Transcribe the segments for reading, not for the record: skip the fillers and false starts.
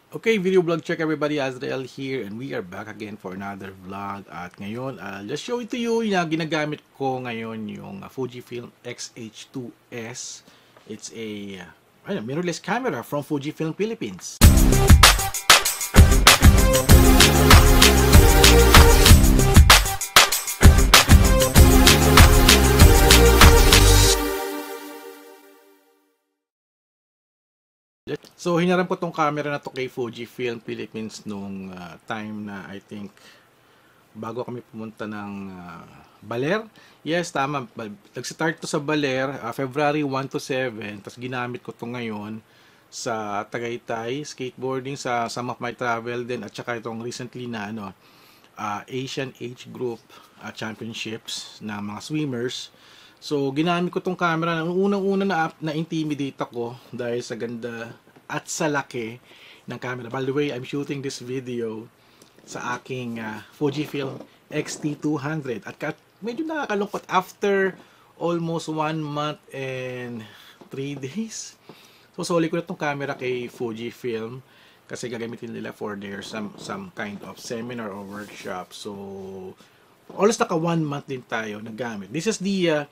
Okay, video vlog check everybody, Azrael here and we are back again for another vlog. At ngayon, I'll just show it to you yung ginagamit ko ngayon yung Fujifilm X-H2S. It's a mirrorless camera from Fujifilm Philippines. So, hinaram ko tong camera na to kay Fujifilm Philippines nung time na I think bago kami pumunta ng Baler. Yes, tama. Nag-start to sa Baler, February 1 to 7. Tapos ginamit ko to ngayon sa Tagaytay, skateboarding sa some of my travel din. At saka itong recently na Asian Age Group Championships na mga swimmers. So, ginamit ko tong camera. Unang-una na-intimidate ako dahil sa ganda at sa laki ng camera. By the way, I'm shooting this video sa aking Fujifilm X-T200. At medyo nakakalungkot after almost 1 month and 3 days. So, soli ko na tong camera kay Fujifilm kasi gagamitin nila for their some kind of seminar or workshop. So, almost naka 1 month din tayo nagamit. This is the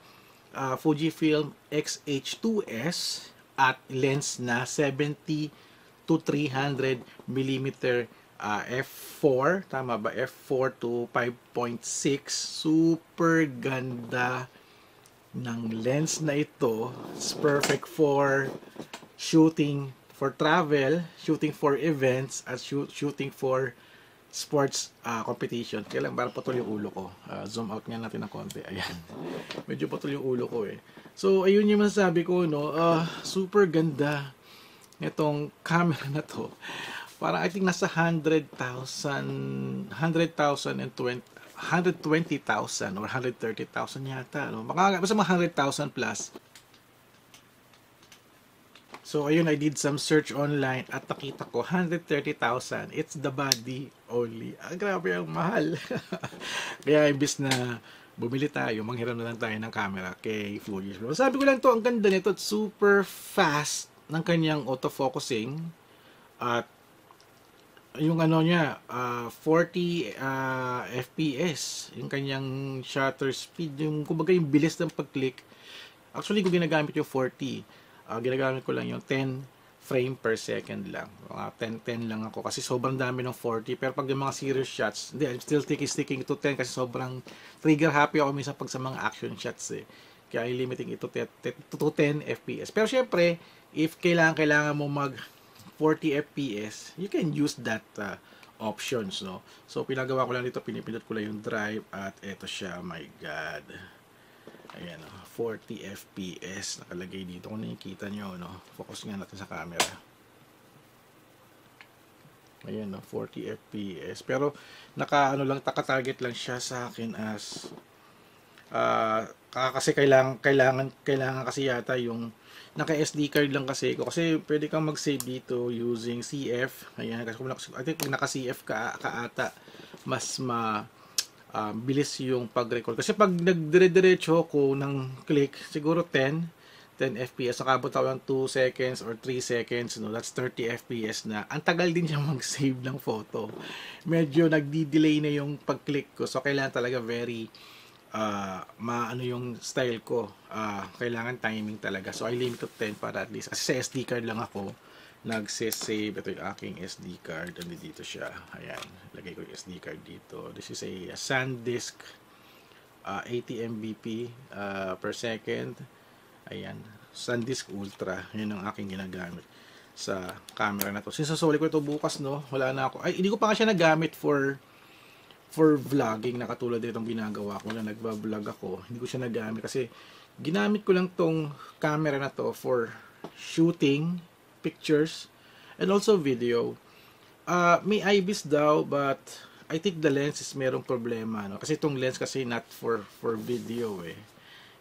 Fujifilm X-H2S at lens na 70 to 300 mm f4, tama ba? f4 to 5.6. Super ganda ng lens na ito. It's perfect for shooting for travel, shooting for events, at shooting for sports competition. Kailang para putol yung ulo ko. Zoom out nga natin ng konti. Ayan. Medyo putol yung ulo ko eh. So, ayun yung masasabi ko, no? Super ganda nitong camera na to. Parang I think nasa 120,000 or 130,000 yata. No? Basta mga 100,000 plus. So, ayun, I did some search online at nakita ko, 130,000. It's the body only. Grabe ang mahal. Kaya, imbis na bumili tayo, manghiram na lang tayo ng camera kay Fujifilm. Sabi ko lang to, ang ganda nito. Super fast ng kanyang autofocusing. At yung niya, 40 FPS. Yung kanyang shutter speed. Yung, kumbaga, yung bilis ng pag-click. Actually, kung ginagamit yung 40, ginagamit ko lang yung 10 frame per second lang. Mga 10 lang ako kasi sobrang dami ng 40. Pero pag yung mga serious shots, hindi, I'm still sticking to 10 kasi sobrang trigger happy ako minsan pag sa mga action shots eh. Kaya limiting ito to 10 FPS. Pero syempre, if kailangan mo mag 40 FPS, you can use that options, no? So, pinagawa ko lang dito, pinipindot ko lang yung drive at eto siya, my God. Ayan, 40 FPS nakalagay dito. Kung nakikita nyo, no? Focus nga natin sa camera. Ayan, 40 FPS. Pero, naka-target lang siya sa akin as kasi kailangan kasi yata yung naka SD card lang kasi ko. Kasi pwede kang mag-save dito using CF. Ayan, kasi I think pag naka CF ka ata, mas bilis yung pag-record. Kasi pag nagdire-diretso ko ng click, siguro 10 FPS, nakabot ako ng 2 seconds or 3 seconds, no? That's 30 FPS na. Ang tagal din niya mag-save ng photo. Medyo nagdi-delay na yung pag-click ko. So, kailangan talaga very maano yung style ko. Kailangan timing talaga. So, I limit to 10 para at least. Kasi sa SD card lang ako nagse-save. Ito yung aking SD card. Dito siya. Ayan. Lagay ko yung SD card dito. This is a SanDisk 80 Mbp per second. Ayan. SanDisk Ultra. Yan ang aking ginagamit sa camera na to. Since sasoli ko ito bukas, no? Wala na ako. Ay, hindi ko pa nga siya nagamit for vlogging na katulad itong ginagawa ko na nagba-vlog ako. Hindi ko siya nagamit kasi ginamit ko lang tong camera na to for shooting pictures and also video. May IBIS daw but I think the lens is merong problema, no? Kasi itong lens kasi not for video eh.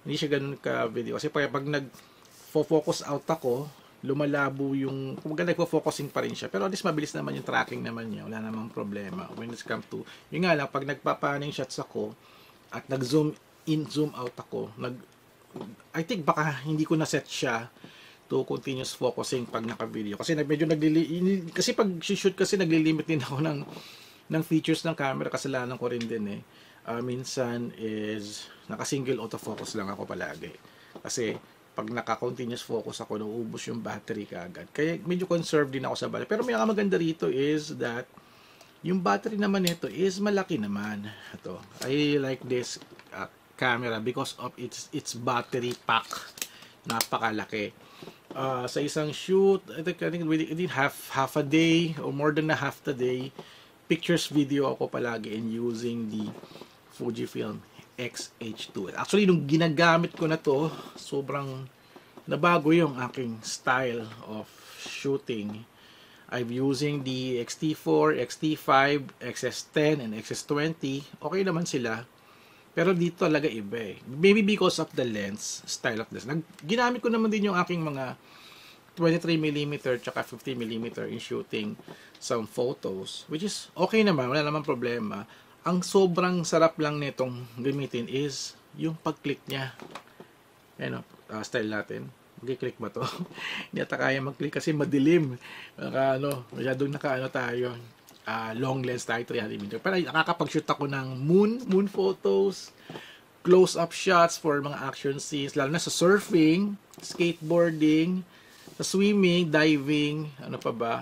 Hindi siya ganun ka video kasi pag nag-focus out ako, lumalabo yung, kung nagpo-focusing pa rin siya, pero at least mabilis naman yung tracking naman niya, wala namang problema when it comes to, yun nga lang, pag nagpapaning shots ako at nag-zoom in, zoom out ako, I think baka hindi ko na set siya to continuous focusing pag naka-video. Kasi medyo kasi pag shoot kasi naglilimit din ako ng features ng camera, kasalanan ko rin din eh. Minsan is naka-single autofocus lang ako palagi. Kasi pag naka-continuous focus ako, nauubos yung battery kaagad. Kaya medyo conserved din ako sa battery. Pero may maganda rito is that yung battery naman nito is malaki naman. Ito, I like this camera because of its battery pack. Napakalaki. Sa isang shoot, I think within half a day or more than a half a day, pictures, video ako palagi and using the Fujifilm X-H2. Actually, nung ginagamit ko na to, sobrang nabago yung aking style of shooting. I'm using the X-T4, X-T5, XS10, and XS20. Okay naman sila. Pero dito talaga iba eh. Maybe because of the lens, style of this. Ginamit ko naman din yung aking mga 23mm tsaka 50mm in shooting some photos, which is okay naman, wala namang problema. Ang sobrang sarap lang nitong gamitin is yung pag-click niya. Ayan o, style natin. Mag-click ba to? Hindi ata kaya mag-click kasi madilim. Masyadong tayo. Long lens tayo, 300mm. Pero nakakapag-shoot ako ng moon photos, close-up shots for mga action scenes, lalo na sa surfing, skateboarding, sa swimming, diving, ano pa ba?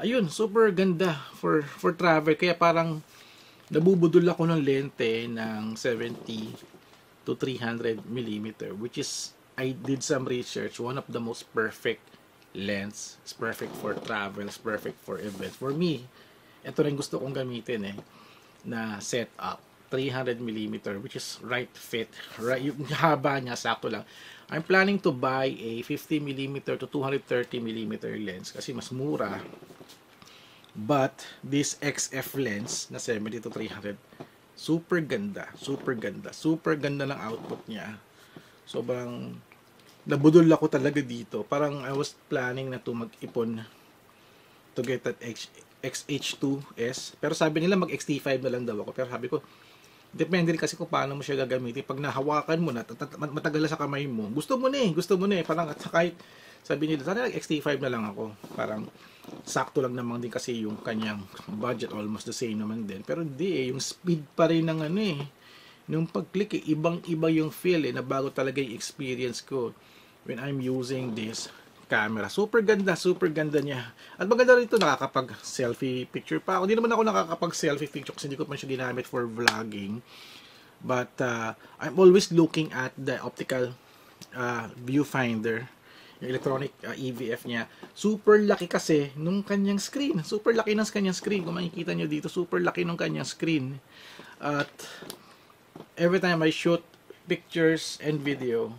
Ayun, super ganda for travel. Kaya parang nabubudol ako ng lente ng 70 to 300mm, which is, I did some research, one of the most perfect lens. It's perfect for travel, it's perfect for events. For me, ito rin gusto kong gamitin eh, na setup, 300mm, which is right fit, right, yung haba niya, sakto lang. I'm planning to buy a 50mm to 230mm lens kasi mas mura. But this XF lens na 70 to 300, super ganda, super ganda. Super ganda ng output niya. Sobrang nabudol ako talaga dito. Parang I was planning na to mag-ipon to get that XH2S. Pero sabi nila mag-XT5 na lang daw ako. Pero sabi ko, depende rin kasi kung paano mo siya gagamitin. Pag nahawakan mo na, matagal na sa kamay mo, gusto mo na eh. Parang at kahit sabi nila, sana nag-XT5 na lang ako. Parang sakto lang naman din kasi yung kanyang budget, almost the same naman din. Pero hindi eh, yung speed pa rin ng ano eh. Nung pag-click eh, ibang-iba yung feel eh, na bago talaga yung experience ko when I'm using this camera. Super ganda niya. At maganda rin ito, nakakapag-selfie picture pa ako. Hindi naman ako nakakapag-selfie picture kasi hindi ko pa siya ginamit for vlogging. But I'm always looking at the optical viewfinder, yung electronic EVF niya. Super laki kasi nung kanyang screen. Super laki ng kanyang screen. Kung makikita nyo dito, super laki nung kanyang screen. At every time I shoot pictures and video,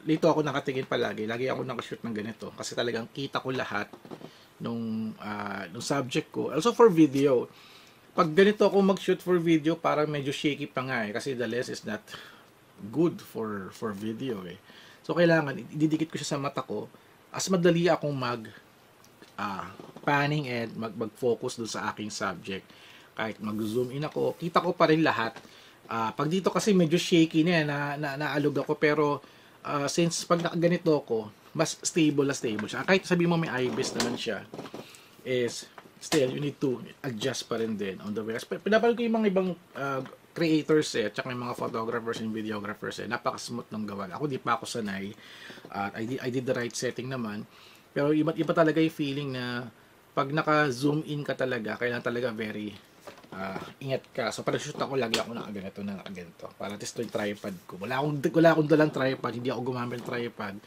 dito ako nakatingin palagi. Lagi ako nakashoot ng ganito. Kasi talagang kita ko lahat nung subject ko. Also for video. Pag ganito ako mag-shoot for video, parang medyo shaky pa nga eh. Kasi the lens is not good for video eh. So kailangan, ididikit ko siya sa mata ko. As madali akong panning and mag-focus dun sa aking subject. Kahit mag-zoom in ako, kita ko pa rin lahat. Pag dito kasi medyo shaky na naalog ako, pero since pag nakaganito ako, mas stable siya. Kahit sabi mo may IBIS naman siya, is still you need to adjust pa rin din on the way. Pinapanood ko yung mga ibang creators at saka yung mga photographers and videographers napaka-smooth ng gawa. Ako di pa ako sanay. I did the right setting naman. Pero iba talaga yung feeling na pag naka-zoom in ka talaga, kailangan talaga very ingat ka. So para shoot ako, lagi ako nakaganito. Para test yung tripod ko. Wala akong dalang tripod, hindi ako gumamit ng tripod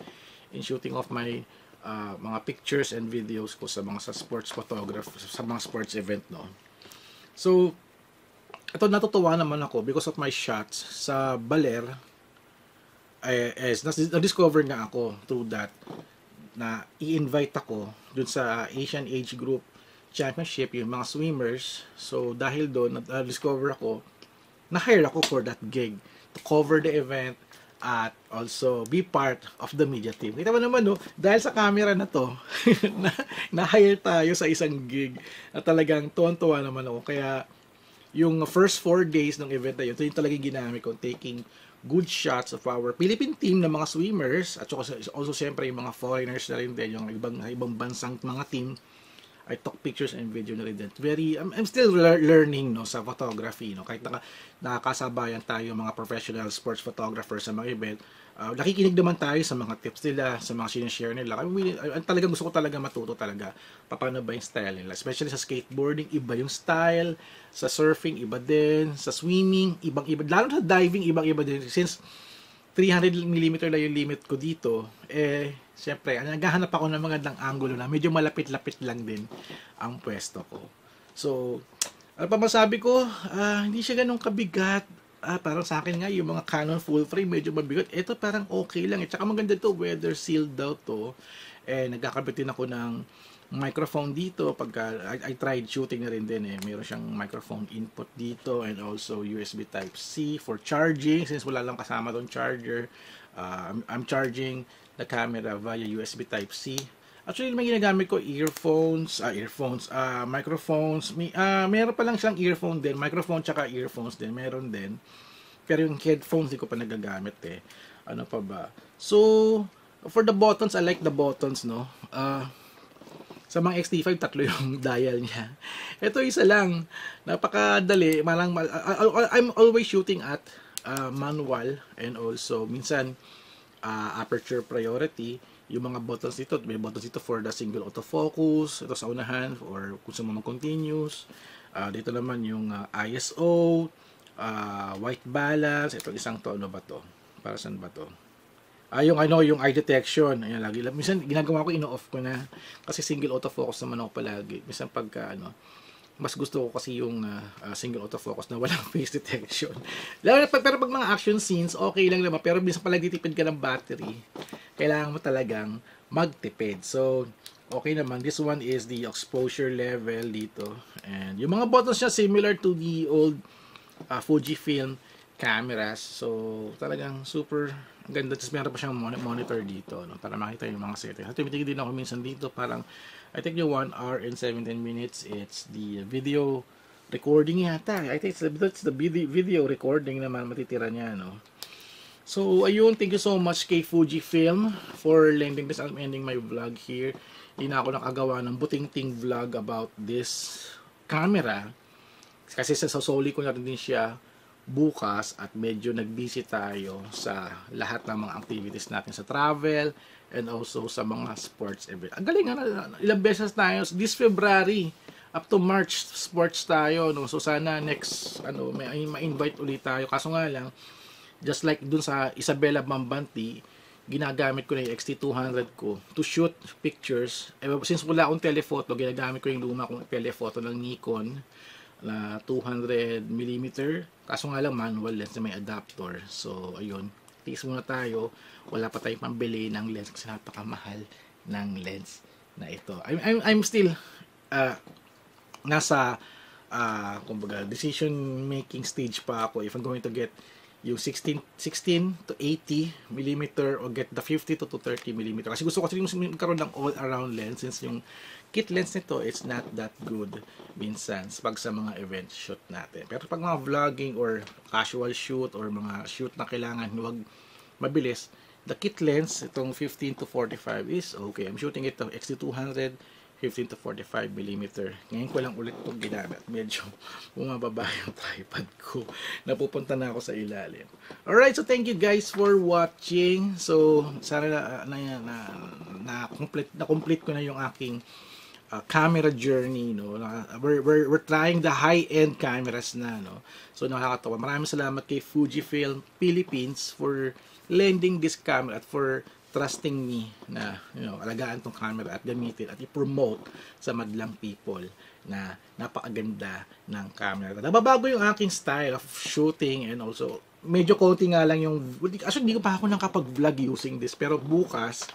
in shooting of my mga pictures and videos ko sa sports photograph, sa mga sports event no. So ito, natutuwa naman ako because of my shots sa Baler. Na-discover nga ako through that na i-invite ako dun sa Asian Age Group Championship, yung mga swimmers. So dahil doon na-discover ako, na-hire ako for that gig to cover the event at also be part of the media team. Kita mo naman no, dahil sa camera na to, na-hire tayo sa isang gig at talagang tuwan-tuwa naman ako. Kaya yung first 4 days ng event na yun, ito yung talagang ginamit ko, taking good shots of our Philippine team na mga swimmers at also siyempre yung mga foreigners na rin din, yung ibang bansang mga team. I took pictures and video na rin din. I'm still learning no sa photography no, kahit nakakasabayan tayo mga professional sports photographers sa mga event. Nakikinig naman tayo sa mga tips nila, sa mga sinishare nila. Talagang gusto ko talaga matuto talaga paano ba yung style nila. Especially sa skateboarding, iba yung style. Sa surfing, iba din. Sa swimming, ibang-iba. Lalo sa diving, ibang-iba din. Since 300mm lang yung limit ko dito, siyempre, naghahanap ako ng magandang angulo na medyo malapit-lapit lang din ang pwesto ko. So, ano pa masabi ko? Hindi siya ganun kabigat. Parang sa akin nga, yung mga Canon full frame, medyo mabigat. Ito parang okay lang. Tsaka maganda to, weather sealed daw to. Nagkakabit din ako ng microphone dito. I tried shooting na rin din Meron siyang microphone input dito and also USB Type-C for charging. Since wala lang kasama doon charger, I'm charging the camera via USB Type-C. Actually, may ginagamit ko microphones. Meron pa lang siyang earphone din, microphone tsaka earphones din, meron din. Pero yung headphones, di ko pa nagagamit Ano pa ba? So, for the buttons, I like the buttons, no? Sa mga X-T5, 3 yung dial niya. Ito isa lang. Napakadali. I'm always shooting at manual and also minsan aperture priority. Yung mga buttons dito, may buttons dito for the single autofocus, ito sa unahan, or kung sa mga continuous. Dito naman yung ISO, white balance, ito isang to, ano ba to? Para saan ba to? Yung eye detection, ayan lagi. Minsan ginagawa ko, ino-off ko na, kasi single autofocus naman ako palagi. Minsan pagka, mas gusto ko kasi yung single autofocus na walang face detection. Pero pag mga action scenes, okay lang naman. Pero minsan pala ditipid ka ng battery, kailangan mo talagang magtipid. So, okay naman. This one is the exposure level dito. And yung mga buttons niya similar to the old Fujifilm cameras. So, talagang super ganda. Tapos meron pa siyang monitor dito, no, para makita yung mga settings. At tumitingin din ako minsan dito. Parang, I think yung 1 hour and 17 minutes, it's the video recording yata. I think it's the video recording naman matitira niya, no. So, ayun, thank you so much kay Fujifilm for lending this. I'm ending my vlog here. Hindi na ako nakagawa ng buting-ting vlog about this camera. Kasi sasoli ko na rin din siya bukas at medyo nag-busy tayo sa lahat ng mga activities natin sa travel and also sa mga sports event. Ang galing ilang beses tayo. This February up to March sports tayo, no. So sana next may ma-invite ulit tayo. Kaso nga lang, just like dun sa Isabela Mambanti, ginagamit ko na yung XT200 ko to shoot pictures. Since wala akong telephoto, ginagamit ko yung luma kong telephoto ng Nikon na 200mm. Kaso nga lang manual lens na may adapter. So ayun, tiis muna tayo. Wala pa tayong pambili ng lens kasi napakamahal ng lens na ito. I'm still nasa kumbaga decision making stage pa ako if I'm going to get yung 16 to 80mm or get the 50 to 30mm. Kasi gusto ko kasi yung magkaroon ng all-around lens since yung kit lens nito, it's not that good minsan pag sa mga event shoot natin. Pero pag mga vlogging or casual shoot or mga shoot na kailangan huwag mabilis, the kit lens, itong 15 to 45 is okay. I'm shooting ito, XT200, 15 to 45mm. Ngayon ko lang ulit itong ginamit. Medyo bumababa yung tripod ko. Napupunta na ako sa ilalim. Alright, so thank you guys for watching. So, sana na-complete ko na yung aking camera journey, no. We're trying the high-end cameras na, no. So, nakakatawa. Maraming salamat kay Fujifilm Philippines for lending this camera at for trusting me na alagaan tong camera at gamitin at i-promote sa madlang people na napakaganda ng camera. Nababago yung aking style of shooting and also medyo konti nga lang yung actually hindi ko pa ako nakapag-vlog using this pero bukas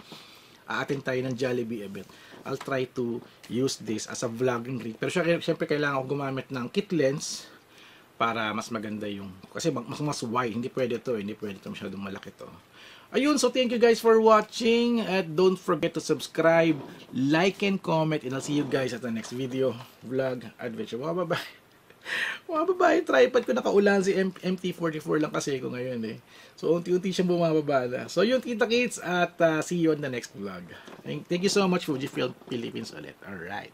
aattend tayo ng Jollibee event. I'll try to use this as a vlogging rig. Pero syempre kailangan ko gumamit ng kit lens para mas maganda yung kasi mas wide, hindi pwede ito masyadong malaki to. Ayun, so thank you guys for watching and don't forget to subscribe, like and comment and I'll see you guys at the next video, vlog, adventure. Bye bye. Mga babae, tripod ko nakaulan si MT44 lang kasi ko ngayon eh. So, unti-unti siyang bumababa na. So, yun, kita kits at see you on the next vlog. Thank you so much, Fujifilm Philippines ulit. Alright.